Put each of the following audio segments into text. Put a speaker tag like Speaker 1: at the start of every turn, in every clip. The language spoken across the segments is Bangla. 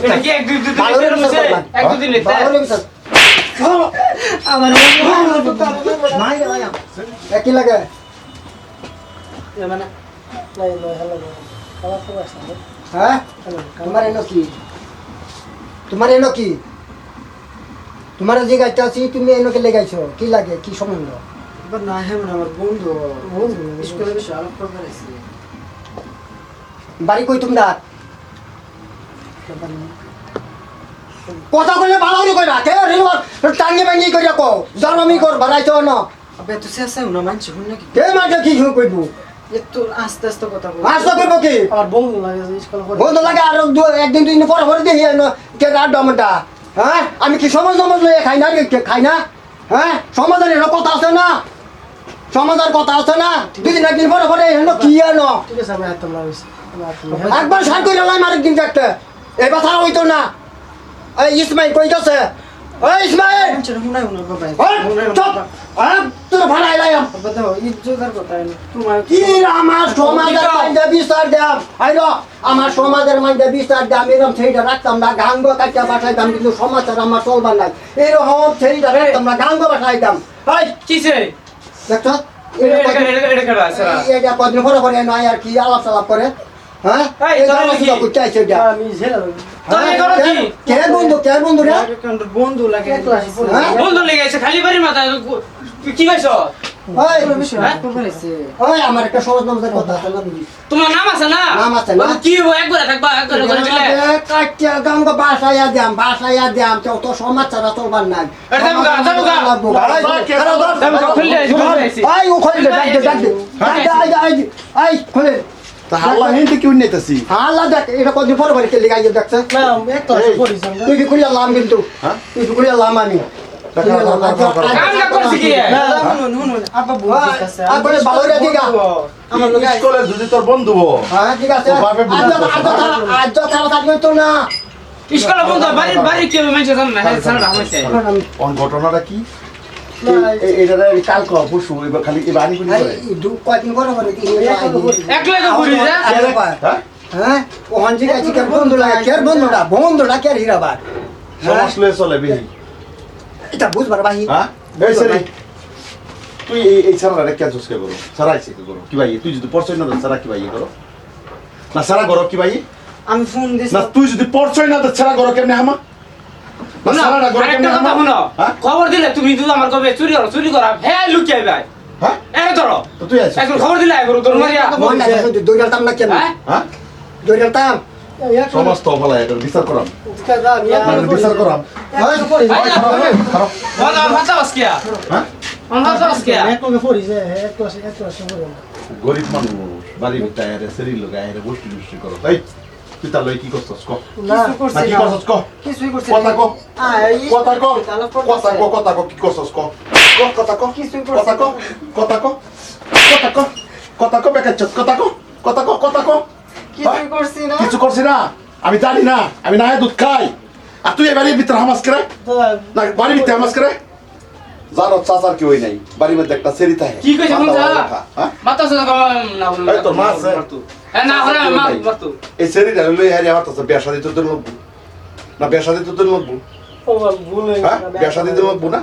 Speaker 1: এটা কি এক দুই দিন হইছে এক দুই দিন হইছে আমার
Speaker 2: নাই রে ভাই কি লাগে
Speaker 3: এ মানে লাই লাই হ্যালো খাবার খাবার আসছে
Speaker 2: হ্যাঁ তোমার এনো কি তোমার যে গাইতে আছি তুমি এনোকে লেগাইছো কি লাগে কি সম্বন্ধ
Speaker 3: এবার না হ্যাঁ মানে আমার বন্ধু স্কুলে বেশি আলাপ করতে আসছে
Speaker 2: বাড়ি কই তোমরা কথা কইলে ভালো করে কইরা কে রিওয়ার টাঙ্গি ভাঙ্গি কইরা কো জানামি কর বাড়াইছো না
Speaker 3: আবে তুই শেষ না মানছি হুন নাকি
Speaker 2: কে মাকে কি কইবো
Speaker 3: একটু আস্তে আস্তে কথা বল
Speaker 2: আস্তে করবো কি
Speaker 3: আমার বন্ধু লাগে স্কুলে পড়ে
Speaker 2: বন্ধু লাগে আর একদিন দুই দিন পরে দেখি কে রাত ডমটা হ্যাঁ আমি কি সমাজ লইয়া খাই না খাই না হ্যাঁ সমাজের এর কথা আছে না সমাজের কথা আছে না দুই দিন একদিন পরে এনো কি এনো
Speaker 3: ঠিক আছে আমি হাতটা লাগাইছি
Speaker 2: একবার সার করে লাই মারে দিন একটা এবার ছাড়া হইতো না এই ইসমাইল কই গেছে ওই ইসমাইল
Speaker 3: মানছি হুন না হুন বাবা
Speaker 2: চুপ তোর ভাড়াই লাইম
Speaker 3: বাবা ইজ্জতের কথা তোমার
Speaker 2: কি আমার সমাজের মাইন্ডে বিচার দাম আইলো আমার সমাজের মাইন্ডে বিচার দাম এরকম সেইটা রাখতাম না গাঙ্গ কাটা বাসাইতাম কিন্তু সমাজের আমার চলবার নাই এরকম সেইটা রাখতাম না গাঙ্গ বাসাইতাম এই
Speaker 1: কিসে
Speaker 2: দেখছ
Speaker 1: এটা কাটা আছে
Speaker 2: এটা কদিন পরে নয় আর কি আলাপ সালাপ করে হ্যাঁ
Speaker 1: এই
Speaker 2: এই
Speaker 1: তোরা কি?
Speaker 2: কুচাইছে এটা
Speaker 3: আমি ঝেলা
Speaker 1: তোরা এই করো কি?
Speaker 2: কে বন্ধু রে
Speaker 3: বন্ধু লাগে ক্লাস পড়ে
Speaker 2: হ্যাঁ?
Speaker 1: বন্ধু লেগেছে খালি বাড়ির মাথায় কি পাইছ
Speaker 2: ওই
Speaker 3: বেশি আলাপ করতে আসছে
Speaker 2: ওই আমার একটা সহজ নামের কথা আছে না বুঝি
Speaker 1: তোমার নাম আছে না
Speaker 2: নাম আছে না।
Speaker 1: কি হইব একবারে থাকবা একবারে করে দিলে
Speaker 2: কাটিয়া গাঙ্গ বাসাইয়া দিয়াম তো সমাজ ছাড়া চলবার নাই
Speaker 1: এটা
Speaker 2: আই ও খোলে ডাক দে আই খোলে
Speaker 4: তা হাল্লা হেনতে কি উন্নতেছি
Speaker 2: আল্লাহ দেখ এটা কদিন পরে কে লিগাই দেখছে
Speaker 3: না এক ক্লাস পড়ি সঙ্গে
Speaker 2: তুই কি খুলে লাম কিন্তু
Speaker 4: হ্যাঁ?
Speaker 2: তুই কি খুলে লাম আমি
Speaker 1: কামটা করছি কি
Speaker 3: না হুন আপা বন্ধু আছে
Speaker 2: আপনি ভালো রে ঠিক আছে
Speaker 3: আমার লোক
Speaker 4: স্কুলে যদি তোর বন্ধু হবো
Speaker 2: হ্যাঁ ঠিক আছে
Speaker 4: ও বাপে বুঝাতে
Speaker 2: আজ খারাপ থাকবে তো না
Speaker 1: স্কুলে বন্ধু বাড়ি কি মানুষ জান না সারা হইছে
Speaker 4: কোন ঘটনাটা কি এটা কাল পরশু এবার খালি এবার আনি করে
Speaker 2: কয়দিন পরে কি
Speaker 1: একলা তো ঘুরি যা
Speaker 4: হ্যাঁ
Speaker 2: হ্যাঁ ওখান থেকে আছি কেন বন্ধু লাগে কে বন্ধুটা কে হিরাবার
Speaker 4: সমাজ লয়ে চলে বেশি
Speaker 2: এটা বুঝবার ভাই
Speaker 4: হ্যাঁ এই সরি তুই এই সারাটা কেন চুসকে করো সারা আইছে কি করো কি ভাই তুই যদি পড়ছই না সারা কি ভাই করো না সারা করো কি ভাই
Speaker 3: আমি ফোন দিছি
Speaker 4: না তুই যদি পড়ছই না তো সারা করো কেমনে হামা না সারাটা করো কেমনে হামা হ্যাঁ
Speaker 1: খবর দিলে তুমি তো আমার কবে চুরি করা হ্যাঁ লুকিয়ে ভাই
Speaker 4: হ্যাঁ
Speaker 1: এ ধরো
Speaker 4: তো তুই আছিস
Speaker 1: এখন খবর দিলে আইবো তোর মারিয়া
Speaker 2: মন না দৌড়াতাম না কেন
Speaker 1: হ্যাঁ
Speaker 4: হ্যাঁ
Speaker 2: দৌড়াতাম
Speaker 4: সমাজ তো ভালো এটা বিচার করাম
Speaker 3: আমি
Speaker 4: বিচার করাম খারাপ
Speaker 1: বল আমার ভাষা বাসকিয়া
Speaker 4: হ্যাঁ
Speaker 1: আমার ভাষা বাসকিয়া
Speaker 3: এক লগে পড়ি যে এক ক্লাস পড়ি
Speaker 4: গরিব মানুষ বাড়ির টায়ারে শরীর গায়ে গোষ্ঠী গোষ্ঠী করো তাই তুই তাহলে কি করছস ক
Speaker 3: না
Speaker 4: না কি করছস ক
Speaker 3: কিছুই করছি
Speaker 4: কথা ক
Speaker 3: আই
Speaker 4: কথা ক কথা ক কি করছস ক কথা ক
Speaker 3: কিছুই
Speaker 4: কথা ক কথা ক কথা ক কথা ক বেকার কথা ক
Speaker 3: কিছুই করছি না
Speaker 4: কিছু করছি না আমি জানি না আমি না দুধ খাই আর তুই এই বাড়ির ভিতরে হামাস করে না বাড়ির ভিতরে হামাস করে জানো চাচার কি হই নাই বাড়ির মধ্যে একটা সেরি থাকে
Speaker 1: কি কইছ কোন যা
Speaker 4: হ্যাঁ
Speaker 1: মাতা সদা না
Speaker 4: এই তোর মা আছে
Speaker 1: হ্যাঁ না হলে মা মারতো
Speaker 4: এই সেরিটা লই হারি আমার তো বিয়া শাদি তো তোর লাগবো না বিয়া শাদি তো তোর লাগবো
Speaker 3: ও ভুল হয়ে
Speaker 4: হ্যাঁ বিয়া শাদি তো লাগবো না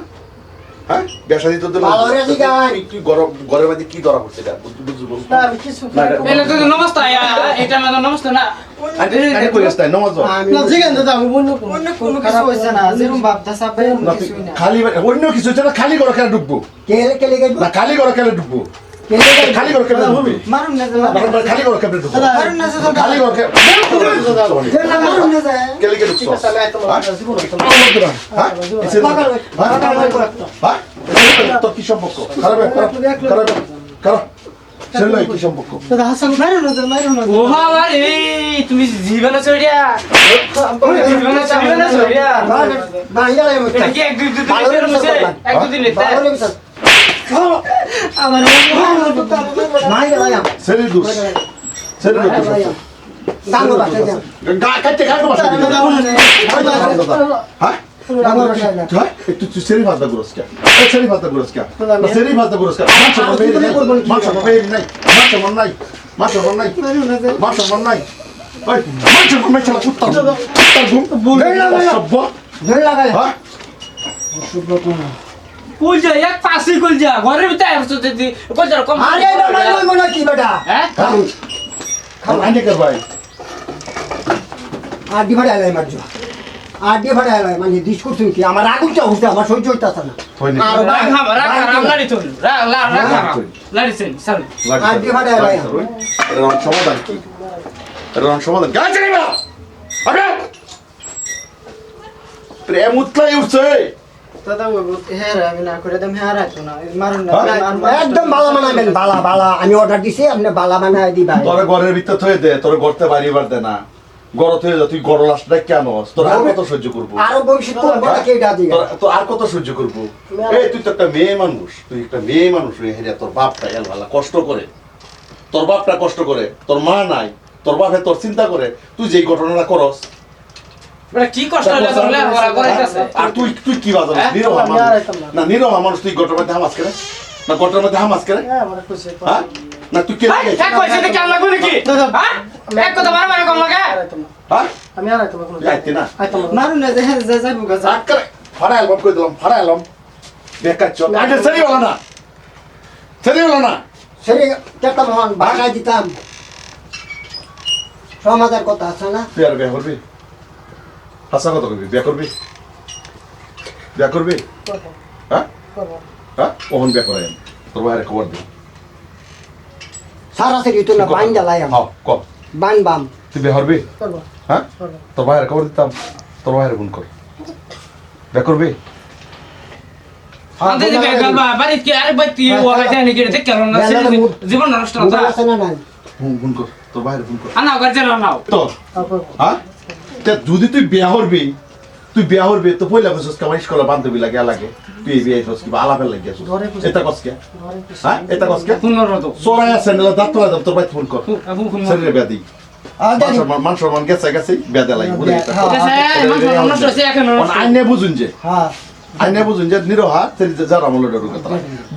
Speaker 4: হ্যাঁ বিয়া শাদি তো তোর
Speaker 2: ভালো রে দিগা।
Speaker 4: তুই ঘরের মধ্যে কি ধরা পড়ছে এটা বুঝবো
Speaker 3: না আমি কিছু
Speaker 4: না, এটা-
Speaker 1: এলে তো নমস্তে এটা মানে নমস্তে না
Speaker 4: আরে কই আসতাই নমাজ পড়।
Speaker 3: না জিগান দাদা আমি অন্য কোনো কিছু হইছে না যেরকম ভাবতা সাবে
Speaker 4: না, তুই
Speaker 3: কিছুই না
Speaker 4: খালি অন্য কিছু হচ্ছে না খালি ঘরে কেন ঢুকবো
Speaker 2: কে লেগাই
Speaker 4: না খালি ঘরে কেন ঢুকবো খালি ঘরে কেন ঢুকবি
Speaker 3: মারুন না দাদা
Speaker 4: না, খালি ঘরে কেন ঢুকবো
Speaker 3: মারুন না দাদা
Speaker 4: খালি ঘরে কেন
Speaker 3: মারুন না দাদা
Speaker 4: কেলে কে ঢুকছো
Speaker 3: তাহলে এত জীবন
Speaker 4: হ্যাঁ তোর কি সম্পর্ক খারাপ খারাপ খারাপ ছেলে কি সম্পর্ক
Speaker 3: দাদা হাসান মারুন না মারুন না
Speaker 1: ও বাবা রে তুমি জীবনে চড়িয়া জীবনে চড়িয়া এটা কি এক দুই দিন হইছে এক দুই দিন হইছে
Speaker 3: আমার
Speaker 4: ছেলে দোষ ছেলে দোষ গা কাটতে গা কমাস হ্যাঁ তুই সেরি ভাজদা গুরস কে সেরি ভাজদা গুরস কে সেরি ভাজদা গুরস কে মাছ মন নাই ওই মাইছে কুত্তা ঘুম সভ্য
Speaker 2: ধরে লাগাই
Speaker 4: হ্যাঁ
Speaker 1: কই যা এক পাশে কই যা ঘরের ভিতরে আসছো দিদি কই যা কম
Speaker 2: আরে বাবা লই মনে কি বেটা
Speaker 1: হ্যাঁ
Speaker 4: আইনে কর ভাই
Speaker 2: আড্ডি ভাড়া এলাই মারছো আড্ডি ভাড়া এলাই মানে ডিসকুট শুনছি আমার আগুনটা হচ্ছে আমার সহ্য হইতাছে না
Speaker 4: হয়নি
Speaker 2: আর
Speaker 1: রাগ হামা রাগ হারাম লাড়ি তো রাগ হারাম লাড়ি সেন সাল
Speaker 2: আড্ডি ভাড়া এলাই
Speaker 4: এর সমাধান কি এর সমাধান কাজ জানি না আবে প্রেম উতলাই উঠছে
Speaker 3: দাদা হ্যাঁ আমি না করে দেম হ্যাঁ রাখতো না মারুন না
Speaker 2: একদম বালা বানাবেন বালা বালা আমি অর্ডার দিছি আপনি বালা বানায় দিবা
Speaker 4: তোর ঘরের ভিতর থয়ে দে তোর ঘরতে বাড়ি বার দে না গড় থয়ে যা তুই গড় লাস্টটা কেন তোর আর কত সহ্য করবো
Speaker 2: আরো ভবিষ্যৎ করবো না কে ডাদি
Speaker 4: তোর আর কত সহ্য করবো এই তুই তো একটা মেয়ে মানুষ তুই একটা মেয়ে মানুষ রে হেরে তোর বাপটা এল ভালা কষ্ট করে তোর বাপটা কষ্ট করে তোর মা নাই তোর বাপে তোর চিন্তা করে তুই যেই ঘটনাটা করস
Speaker 1: বড় কি কষ্ট হলো তোমরা ওরা করাইতাছে
Speaker 4: আর তুই তুই কি বাজার নিরহ মানুষ না নিরহ মানুষ তুই ঘটনার মধ্যে হামাস করে না ঘটনার মধ্যে হামাস করে
Speaker 3: হ্যাঁ আমার খুশি
Speaker 4: হ্যাঁ না তুই কে
Speaker 1: এই এক কইছে কি কেন লাগবে নাকি হ্যাঁ এক কথা মারা কম লাগে
Speaker 4: হ্যাঁ
Speaker 3: আমি আর আইতাম না
Speaker 4: যাইতে না
Speaker 3: মারুন না যে হ্যাঁ যাইবো গা
Speaker 4: রাগ করে ফাড়াইলাম কই দিলাম ফাড়াইলাম বেকার চল আগে সেরি হলো না
Speaker 2: সেরে কেতা মহান বাগায় দিতাম সমাজের কথা আছে না
Speaker 4: তুই আর বিয়ে করবি হাসা কথা করবি বিয়ে করবি হ্যাঁ হ্যাঁ কখন বিয়ে করাই তোর বাইরে খবর দিই
Speaker 2: সারা সেরি তো না বাইন জ্বালাই
Speaker 4: হ্যাঁ ক
Speaker 2: বান বাম
Speaker 4: তুই বিয়ে করবি
Speaker 3: করবো
Speaker 4: হ্যাঁ তোর বাইরে খবর দিতাম তোর বাইরে ফোন কর বিয়ে করবি
Speaker 1: আন্দে দিবে গালবা বাড়ি কি আরে বাইতি ও হাইতে নাকি দেখ কেন না জীবন নষ্ট হতো
Speaker 2: আছে না নাই
Speaker 4: ফোন কর তোর বাইরে ফোন কর
Speaker 1: আনা গাজে নাও
Speaker 4: তোর হ্যাঁ তা যদি তুই বিয়া করবি তো পয়লা বছর কামাইশ করা বান্ধবী লাগে লাগে তুই এই বিয়ে করছ কি আলাপের লাগে আসছ এটা কস কে হ্যাঁ এটা কস কে
Speaker 1: ফোন রতো
Speaker 4: সোরায়া স্যান্ডেল দাঁত তোলা তোর ভাই ফোন কর
Speaker 1: আবু ফোন
Speaker 4: শরীরে ব্যাধি মান সম্মান গেছে বিয়া লাগে বলে এটা
Speaker 1: নষ্ট হচ্ছে এখন
Speaker 4: আইনে বুঝুন যে
Speaker 2: হ্যাঁ
Speaker 4: আইনে বুঝুন যে নিরহা তেরি যে যারা আমল ডর কথা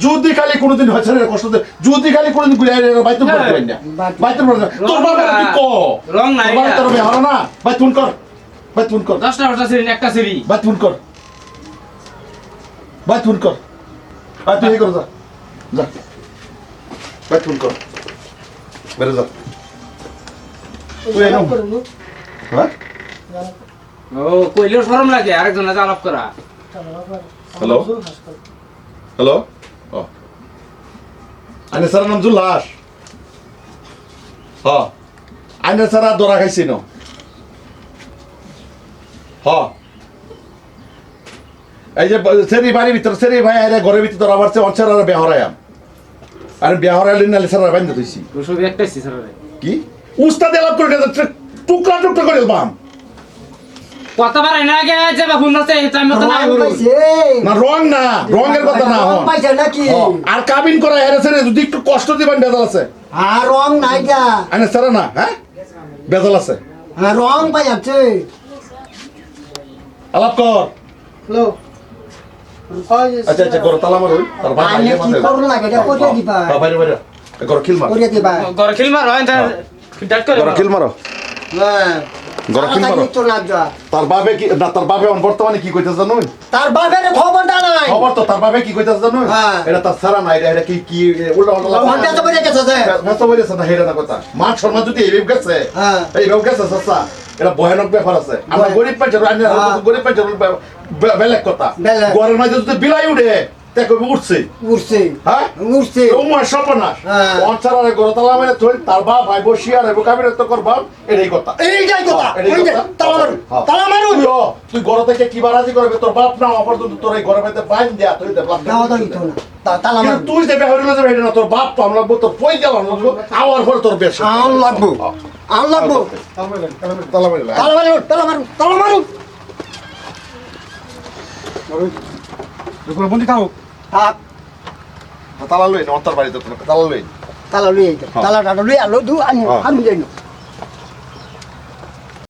Speaker 4: যদি খালি কোনোদিন হচ্ছে না কষ্ট দে যদি খালি কোনোদিন ঘুরে বাইতে পড়তে পারি না বাইতে পড়তে তোর বাবা কি ক
Speaker 1: রং নাই
Speaker 4: তোর বিয়া হলো না ভাই ফোন কর
Speaker 1: 10টা সিরি একটা সিরি
Speaker 4: ভাই ফোন কর আর তুই কর যা ভাই ফোন কর বেরো যা তুই এনো হ্যাঁ
Speaker 1: ও কইলে শরম লাগে আরেকজন আছে আলাপ করা
Speaker 4: হ্যালো ও আনে স্যার নাম জুলাস আনে স্যার দরা খাইছি ন এই যে সেরি বাড়ির ভিতর সেরি ভাই আরে ঘরের ভিতর আবার সে অঞ্চল আর বেহরায়াম আর বেহরাইলি নালে স্যার বাইন্ধ তুইছি
Speaker 1: সব একটাই স্যার
Speaker 4: কি উস্তাদ এলাপ করে টুকরা করে বাম
Speaker 1: কতবার এনে আগে যে বা ফোন আছে টাইম মতো না হলো
Speaker 4: না রঙের কথা না হন
Speaker 2: পাইছে নাকি
Speaker 4: আর কাবিন করা হেরেছে যদি একটু কষ্ট দিবেন বেজাল আছে
Speaker 2: আর রং নাই যা
Speaker 4: আনে স্যার না হ্যাঁ বেজাল আছে
Speaker 2: আর রং পাই আছে
Speaker 4: আলাপ কর
Speaker 3: হ্যালো
Speaker 4: আচ্ছা করো তালা মারো তার ভাই
Speaker 2: আইনে কি করুন লাগে এটা কোথায় দিবা
Speaker 4: বাইরে করো খিল মারো
Speaker 2: কোথায় দিবা
Speaker 1: গর খিল মার হয় তা ডাক করে
Speaker 4: করো খিল মারো
Speaker 2: হ্যাঁ
Speaker 4: গর খিল মারো
Speaker 2: তো না যা
Speaker 4: তার বাবে কি না তার বাবে বর্তমানে কি কইতাছ জানো
Speaker 2: তার বাপের খবরটা নাই
Speaker 4: খবর তো তার বাবে কি কইতাছ জানো
Speaker 2: হ্যাঁ।
Speaker 4: এটা তার সারা নাই এটা কি উল্টা
Speaker 2: ঘন্টা তো বেরিয়ে গেছে যে
Speaker 4: ব্যস্ত বলেছে না হেরা না কথা মান সম্মান যদি এইভাবে গেছে
Speaker 2: হ্যাঁ।
Speaker 4: এইভাবে গেছে সস্তা এটা ভয়ানক ব্যাপার আছে আমরা গরিব পাইছি গরিব পাইছি বেলেগ কথা
Speaker 2: বেলেগ।
Speaker 4: ঘরের মাঝে যদি বিলাই উঠে তে কবি উঠছে
Speaker 2: উঠছে
Speaker 4: হ্যাঁ
Speaker 2: উঠছে
Speaker 4: তোমার সর্বনাশ
Speaker 2: হ্যাঁ।
Speaker 4: অঞ্চলের গরতালা মানে তুই তার বাপ ভাই বসিয়া রেবো কাবিরত্ব করবাম এটাই কথা
Speaker 2: এইটাই কথা
Speaker 4: এটাই
Speaker 2: ওই যে
Speaker 4: কথা।
Speaker 2: তালা মারুন
Speaker 4: হ্যাঁ।
Speaker 2: তালা মারুন
Speaker 4: তুই ঘর থেকে কি বারাজি করবে তোর বাপ না অপরন্ত তোর এই ঘরের মধ্যে বাইন দেয়া তুই দেবলা
Speaker 2: দাও দাও ইতো না তালা মারুন
Speaker 4: তুই যে বেহরিল যাবে এটা না তোর বাপ তো আমরা তোর পই গেল লাগবো আওয়ার পরে তোর বেশ
Speaker 2: আন লাগবো আন লাগবো
Speaker 4: তালা মারিলা
Speaker 2: তালা মারুন তালা মারুন তালা মারুন
Speaker 4: দুপুরে বন্দি খাও
Speaker 2: থাক
Speaker 4: তালা লই না অন্তর বাড়িতে তালা লই
Speaker 2: তালা লুই তালা লুই আলো দু আনি
Speaker 4: হ্যাঁ।
Speaker 2: আমি যাই